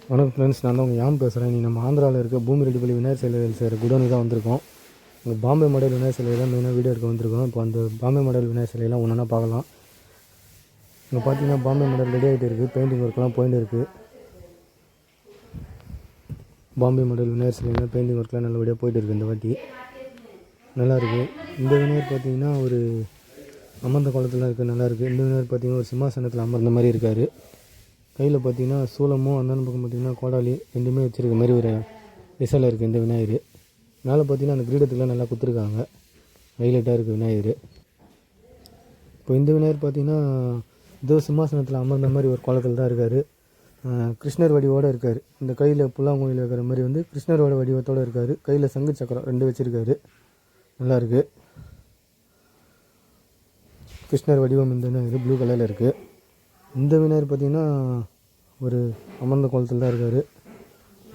வணக்கம் ஃப்ரெண்ட்ஸ், நான் தான் உங்கள் யாம் பேசுகிறேன். நீ நம்ம ஆந்திராவில் இருக்க பூமி ரெட்டிப்பள்ளி விநாயகர் சிலைகள் செய்கிற குடோனுக்கு தான் வந்திருக்கோம். இங்கே பாம்பே மாடல் விநாயகர் சிலையை தான் மெயினாக வீடியோ எடுக்க வந்திருக்கோம். இப்போ அந்த பாம்பே மாடல் விநாயகர் சிலையெல்லாம் ஒன்றா பார்க்கலாம். இங்கே பார்த்தீங்கன்னா பாம்பே மாடல் ரெடி ஆகிட்டு இருக்குது. பெயிண்டிங் ஒர்க்லாம் போயிட்டு இருக்குது. பாம்பே மாடல் விநாயகர் சிலையில் பெயிண்டிங் ஒர்க்லாம் நல்லபடியாக போயிட்டு இருக்குது. இந்த வாட்டி நல்லாயிருக்கு. இந்த விநாயகர் பார்த்தீங்கன்னா ஒரு அமர்ந்த குளத்தில் இருக்குது, நல்லாயிருக்கு. இந்த விநாயகர் பார்த்தீங்கன்னா ஒரு சிம்மாசனத்தில் அமர்ந்த மாதிரி இருக்கார். கையில் பார்த்தீங்கன்னா சூலமும் அந்த பக்கம் பார்த்தீங்கன்னா கோடாலி ரெண்டுமே வச்சுருக்க மாதிரி ஒரு டிசைனில் இருக்குது இந்த விநாயகர். மேலே பார்த்தீங்கன்னா அந்த கிரீடத்துக்குலாம் நல்லா கொடுத்துருக்காங்க. ஹைலைட்டாக இருக்குது விநாயகர். இப்போ இந்த விநாயகர் பார்த்தீங்கன்னா இதோ சிம்மாசனத்தில் அமர்ந்த மாதிரி ஒரு கோலத்தில் தான் இருக்கார். கிருஷ்ணர் வடிவோடு இருக்கார். இந்த கையில் புல்லாங்குழியில் இருக்கிற மாதிரி வந்து கிருஷ்ணரோட வடிவத்தோடு இருக்கார். கையில் சங்கு சக்கரம் 2 வச்சுருக்காரு. நல்லாயிருக்கு. கிருஷ்ணர் வடிவம் இந்த விநாயகர் ப்ளூ கலரில் இருக்குது. இந்த விநாயகர் பார்த்திங்கன்னா ஒரு அமர்ந்த கோலத்தில் தான் இருக்கார்.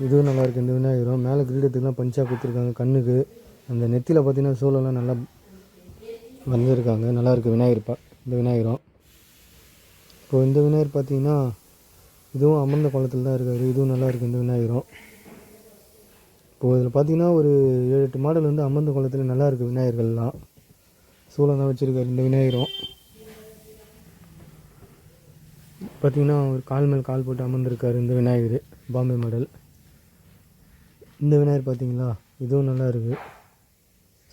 இதுவும் நல்லாயிருக்கு. இந்த விநாயகரும் மேலே கிரீடத்துக்குலாம் பஞ்சாக கொடுத்துருக்காங்க. கண்ணுக்கு அந்த நெத்தியில் பார்த்திங்கன்னா சோளெல்லாம் நல்லா வந்திருக்காங்க. நல்லாயிருக்கு விநாயகர்ப்பா இந்த விநாயகரும். இப்போது இந்த விநாயகர் பார்த்திங்கன்னா இதுவும் அமர்ந்த கோலத்தில் தான் இருக்கார். இதுவும் நல்லாயிருக்கு இந்த விநாயகரும். இப்போது இதில் பார்த்திங்கன்னா ஒரு 7-8 மாடல் வந்து அமர்ந்த கோலத்தில் நல்லாயிருக்கு விநாயகர்கள்லாம். சூளம் தான் வச்சுருக்காரு இந்த விநாயகரும். பார்த்திங்கன்னா ஒரு கால் மேல் கால் போட்டு அமர்ந்திருக்காரு இந்த விநாயகர் பாம்பே மாடல். இந்த விநாயகர் பார்த்திங்களா, இதுவும் நல்லா இருக்குது.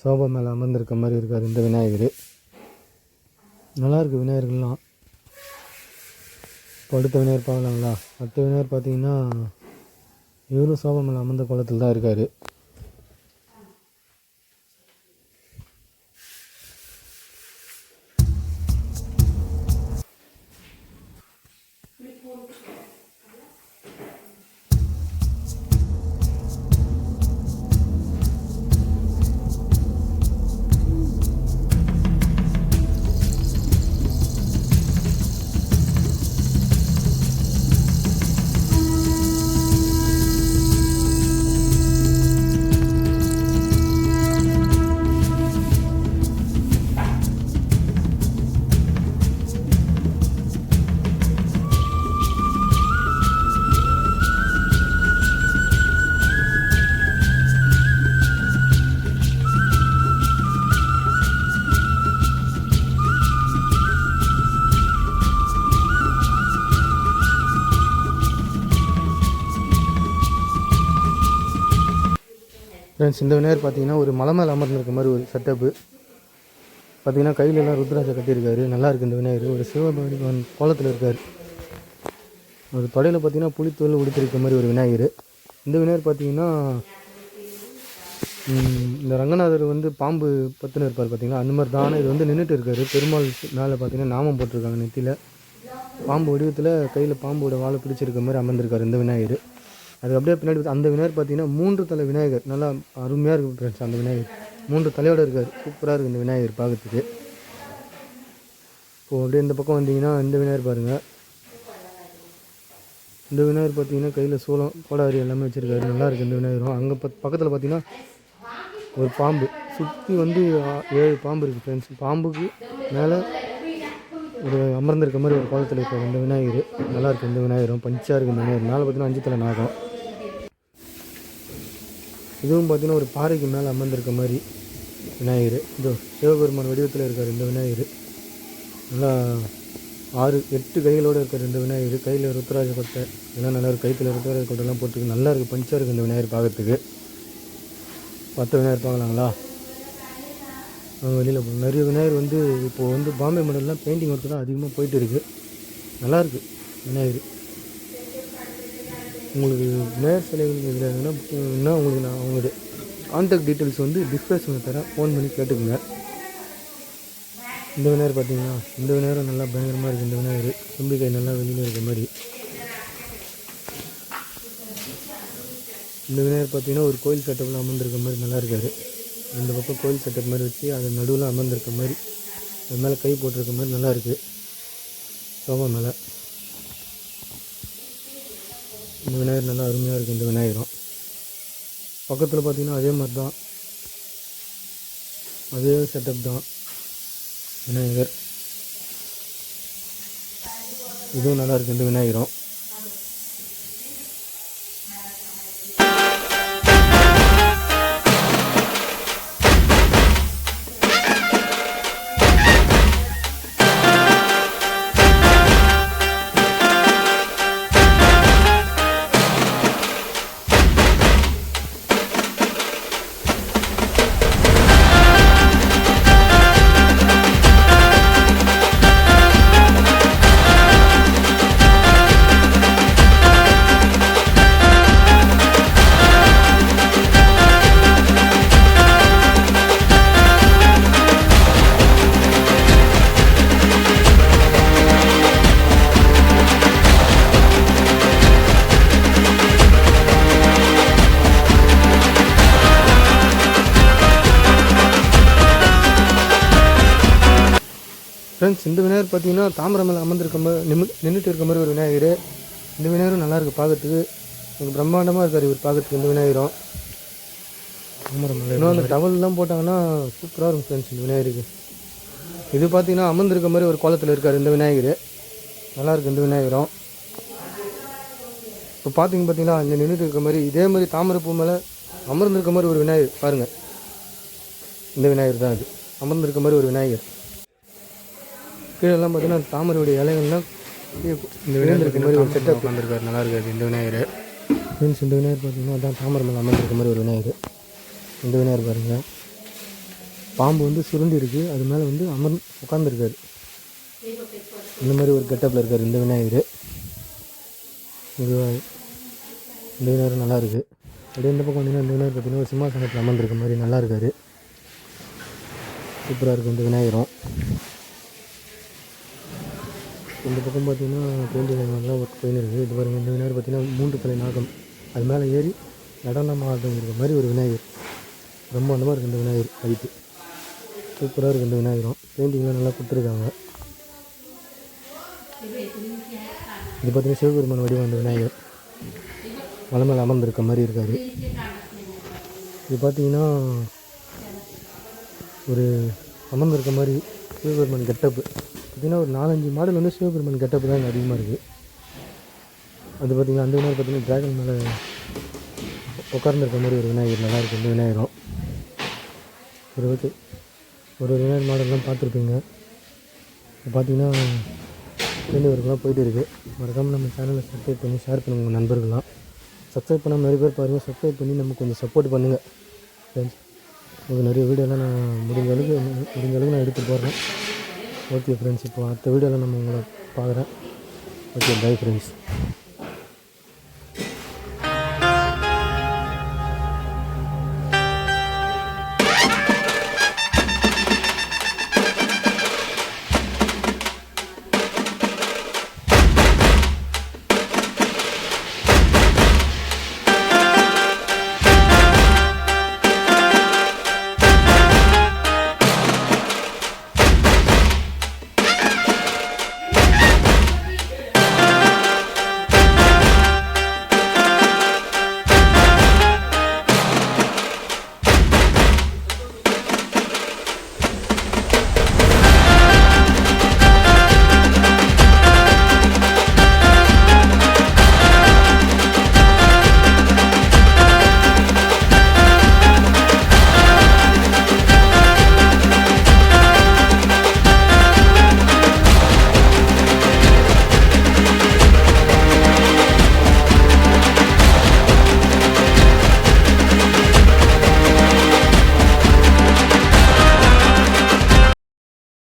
சோபா மேலே அமர்ந்திருக்க மாதிரி இருக்கார் இந்த விநாயகர். நல்லாயிருக்கு விநாயகர்கள்லாம். இப்போ அடுத்த விநாயகர் பார்க்கலாங்களா. அடுத்த விநாயகர் பார்த்திங்கன்னா இவரும் சோபா மேலே அமர்ந்த கோலத்தில் தான் இருக்கார். ஃப்ரெண்ட்ஸ், இந்த விநாயகர் பார்த்தீங்கன்னா ஒரு மலை மேலே அமர்ந்திருக்க மாதிரி ஒரு செட்டப்பு. பார்த்தீங்கன்னா கையிலெல்லாம் ருத்ராட்சை கட்டியிருக்காரு. நல்லாயிருக்கு இந்த விநாயகர். ஒரு சிவபெருமான் கோலத்தில் இருக்கார். ஒரு தொடையில் பார்த்தீங்கன்னா புலித்தோல் உடுத்திருக்க மாதிரி ஒரு விநாயகர். இந்த விநாயகர் பார்த்தீங்கன்னா இந்த ரங்கநாதர் வந்து பாம்பு பத்துன்னு இருப்பார் பார்த்தீங்கன்னா, அந்த மாதிரி தானே இது வந்து நின்றுட்டு இருக்கார். பெருமாள் மேலே பார்த்தீங்கன்னா நாமம் போட்டிருக்காங்க நெத்தியில். பாம்பு வடிவத்தில் கையில் பாம்போட வாழை பிடிச்சிருக்க மாதிரி அமர்ந்திருக்கார் இந்த விநாயகர். அது அப்படியே பின்னாடி அந்த விநாயகர் பார்த்தீங்கன்னா 3 தலை விநாயகர். நல்லா அருமையாக இருக்குது ஃப்ரெண்ட்ஸ். அந்த விநாயகர் 3 தலையோடு இருக்கார். சூப்பராக இருக்குது இந்த விநாயகர் பார்க்கறதுக்கு. இப்போது அப்படியே இந்த பக்கம் வந்தீங்கன்னா இந்த விநாயகர் பாருங்கள். இந்த விநாயகர் பார்த்தீங்கன்னா கையில் சூளம் கோடாரி எல்லாமே வச்சுருக்காரு. நல்லாயிருக்கு இந்த விநாயகரும். அங்கே பக்கத்தில் பார்த்தீங்கன்னா ஒரு பாம்பு சுற்றி வந்து 7 பாம்பு இருக்குது ஃப்ரெண்ட்ஸ். பாம்புக்கு மேலே ஒரு அமர்ந்திருக்க மாதிரி ஒரு கோலத்தில் இருக்கார் இந்த விநாயகர். நல்லாயிருக்கு இந்த விநாயகரும். பஞ்சாக இருக்குது இந்த விநாயகர். மேலே பார்த்தீங்கன்னா 5 தலை நாகம். இதுவும் பார்த்திங்கன்னா ஒரு பாறைக்கு மேலே அமர்ந்திருக்க மாதிரி விநாயகர். இதோ சிவபெருமான் வடிவத்தில் இருக்கார் இந்த விநாயகர். நல்லா 6-8 கைகளோடு இருக்கார் இந்த விநாயகர். கையில் ருத்ராஜ கொட்டை எல்லாம் நல்லா இருக்குது. கைத்தில் ருத்ராஜ கொட்டைலாம் போட்டுருக்கு. நல்லா இருக்குது. பஞ்சாக இருக்குது இந்த விநாயகர் பார்க்கறதுக்கு. 10 விநாயகர் பார்க்கலாங்களா. வெளியில் போகணும். நிறைய விநாயகர் வந்து இப்போது வந்து பாம்பே மாடல்லாம் பெயிண்டிங் ஒர்க்கு தான் அதிகமாக போயிட்டு இருக்குது. நல்லாயிருக்கு விநாயகர். உங்களுக்கு விநாயகர் சிலைகள் இதில் என்ன உங்களுக்கு நான் அவங்களுடைய கான்டாக்ட் டீட்டெயில்ஸ் வந்து டிஸ்கிரிப்ஷனில் தரேன். ஃபோன் பண்ணி கேட்டுக்குங்க. இந்த விநாயகர் பார்த்தீங்கன்னா இந்த விநாயகர் நல்லா பயங்கரமாக இருக்குது. இந்த விநாயகர் தும்பிக்கை நல்லா வெளியில் இருக்க மாதிரி. இந்த விநாயகர் பார்த்தீங்கன்னா ஒரு கோயில் செட்டப்பில் அமர்ந்திருக்க மாதிரி நல்லா இருக்கார். இந்த பக்கம் கோயில் செட்டப் மாதிரி வச்சு அது நடுவில் அமர்ந்திருக்க மாதிரி அது மேலே கை போட்டிருக்க மாதிரி நல்லா இருக்குது சோபா மேலே. இந்த விநாயகர் நல்லா அருமையாக இருக்குது இந்த விநாயகரும். பக்கத்தில் பார்த்திங்கன்னா அதே மாதிரி தான், அதே செட்டப் தான் விநாயகர். இதுவும் நல்லாயிருக்கு இந்த விநாயகரும். ஃப்ரெண்ட்ஸ் இந்த விநாயகர் பார்த்தீங்கன்னா தாமரை மேலே அமர்ந்திருக்க மாதிரி நின்றுட்டு இருக்க மாதிரி ஒரு விநாயகர். இந்த விநாயகரும் நல்லாயிருக்கு பார்க்கறதுக்கு. எனக்கு பிரம்மாண்டமாக இருக்கார் இவர் பார்க்கறதுக்கு இந்த விநாயகரும். இன்னும் அந்த டவல்லாம் போட்டாங்கன்னா சூப்பராக இருக்கும் ஃப்ரெண்ட்ஸ் இந்த விநாயகருக்கு. இது பார்த்தீங்கன்னா அமர்ந்திருக்க மாதிரி ஒரு கோலத்தில் இருக்கார் இந்த விநாயகர். நல்லாயிருக்கு இந்த விநாயகரும். இப்போ பார்த்தீங்கன்னா இங்கே நின்றுட்டு இருக்க மாதிரி இதே மாதிரி தாமரை பூ மேலே அமர்ந்திருக்க மாதிரி ஒரு விநாயகர் பாருங்கள். இந்த விநாயகர் தான் அது அமர்ந்திருக்க மாதிரி ஒரு விநாயகர். கீழெல்லாம் பார்த்தீங்கன்னா தாமரையுடைய இலைகள்லாம் இந்த விநாயகர் இருக்க மாதிரி ஒரு செட்டப் வந்திருக்காரு. நல்லா இருக்காது இந்த விநாயகர். மீன்ஸ் இந்த விநாயகர் பார்த்தீங்கன்னா அதான் தாமரை மேலே அமர்ந்திருக்க மாதிரி ஒரு விநாயகர். இந்த விநாயகர் பாருங்கள். பாம்பு வந்து சுருண்டி இருக்குது, அது மேலே வந்து உட்காந்துருக்காரு. இந்த மாதிரி ஒரு கெட்டப்பில் இருக்கார் இந்த விநாயகர். இந்த விநாயகர் நல்லா இருக்குது. அப்படியே இந்த பக்கம் வந்தீங்கன்னா இந்த விநாயகர் பார்த்தீங்கன்னா ஒரு சிம்மாசனத்தில் அமர்ந்திருக்க மாதிரி நல்லா இருக்கார். சூப்பராக இருக்குது இந்த விநாயகரும். இந்த பக்கம் பார்த்தீங்கன்னா பெயிண்டிங் ஒர்க் போயின்னு இருக்குது. இது பாருங்கள் இந்த விநாயகர் பார்த்தீங்கன்னா 3 தலை நாகம் அது மேலே ஏறி நடனமாக இருக்கிற மாதிரி ஒரு விநாயகர். ரொம்ப அந்த மாதிரி இருக்குது இந்த விநாயகர் ஹைட்டு. சூப்பராக இருக்குது இந்த விநாயகரும். பெயிண்டிங்லாம் நல்லா கொடுத்துருக்காங்க. இது பார்த்தீங்கன்னா சிவபெருமான் வடிவம் இந்த விநாயகர் மலை மேலே அமர்ந்திருக்க மாதிரி இருக்கார். இது பார்த்தீங்கன்னா ஒரு அமர்ந்திருக்க மாதிரி சிவபெருமான் கெட்டப்பு பார்த்திங்கன்னா ஒரு 4-5 மாடல் வந்து சிவபெருமான் கெட்டப்பு தான் இங்கே அதிகமாக இருக்குது. அது பார்த்திங்கன்னா அந்த விநாயகர் பார்த்திங்கன்னா ட்ராகன் மேலே உட்கார்ந்துருக்க மாதிரி ஒரு விநாயகர் நல்லாயிருக்கு இந்த விநாயகரும். ஒரு ஓகே ஒரு விநாயகர் மாடல்லாம் பார்த்துருப்பீங்க. இப்போ பார்த்திங்கன்னா ரெண்டு ஒர்க்கெலாம் போயிட்டு இருக்குது. மறக்காமல் நம்ம சேனலை சப்ஸ்கிரைப் பண்ணி ஷேர் பண்ணுங்கள் உங்கள் நண்பர்கள்லாம். சப்ஸ்கிரைப் பண்ணால் நிறைய பேர் பாருங்கள். சப்ஸ்கிரைப் பண்ணி நமக்கு கொஞ்சம் சப்போர்ட் பண்ணுங்கள் ஃப்ரெண்ட்ஸ். உங்களுக்கு நிறைய வீடியோலாம் நான் முடிஞ்ச அளவுக்கு நான் எடுத்து போடுறேன். ஓகே ஃப்ரெண்ட்ஸ், இப்போ அடுத்த வீடியோவில் நம்ம உங்களை பார்க்குறேன். Okay bye friends.